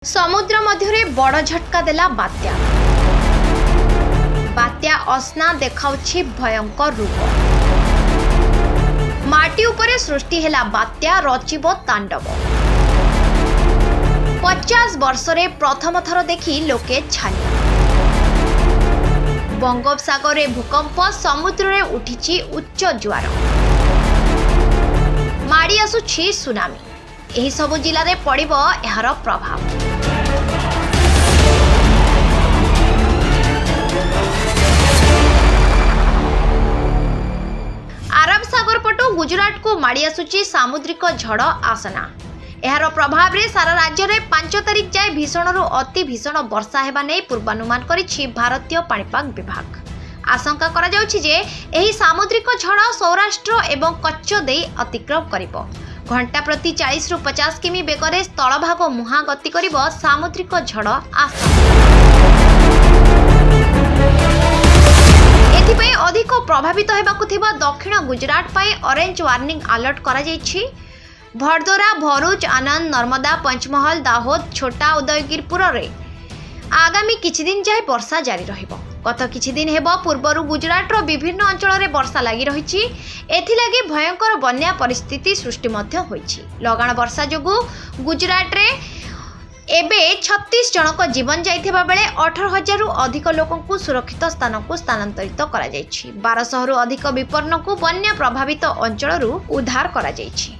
समुद्र मध्य बड़ झटका देला बात्या बात्या अस्ना देखाउछि भयंकर रूप। माटी उपरे सृष्टि हेला बात्या रचिबो तांडव। 50 वर्षरे प्रथम थर देखि लोके छानिया। बंगोपसागरे भूकंप, समुद्र उठिछि उच्च ज्वार, माड़ी आसुछि सुनामी। एही सबु जिले में पड़िबो एहार प्रभाव। अरब सागर पटु गुजरात को माड़ी आसुछि सामुद्रिक झड़ आसना। एहार प्रभाव रे सारा राज्य में 5 तारिख जाए भीषण अति भीषण वर्षा हेबा नै पूर्वानुमान करिछि भारतीय पाणीपाग विभाग। आशंका करा जाउछि जे एही सामुद्रिक झड़ सौराष्ट्र एवं कच्छ देई अतिक्रम करिबो। घंटा प्रति 40 ରୁ 50 किमी बेगरे स्थलभाग मुहां गति करिबो सामुद्रिक झड़ आसना। एथिपई अधिक प्रभावित हेबाकु थिबा दक्षिण गुजरात पाई ऑरेंज वार्निंग अलर्ट करा जायछि। भरदोरा, भरूच, आनंद, नर्मदा, पंचमहल, दाहोद, छोटा उदयगिरपुर रे आगामी किछि दिन जाए वर्षा जारी रहिबो। गत किछि दिन हेबो पूर्वरु गुजरात रो विभिन्न अंचल रे वर्षा लागि रहिछि। एथिलागि भयंकर बन्या परिस्थिति सृष्टि मध्य होइछि। लगाण वर्षा जोगु गुजरात रे एबे 36 जनक जीवन जाइथिबा बेले 18,000 रु अधिक लोकंकु सुरक्षित स्थान को स्थानांतरित करा जाइछि। 1200 रु अधिक विपन्न को बन्या प्रभावित अंचल रु उद्धार करा जाइछि।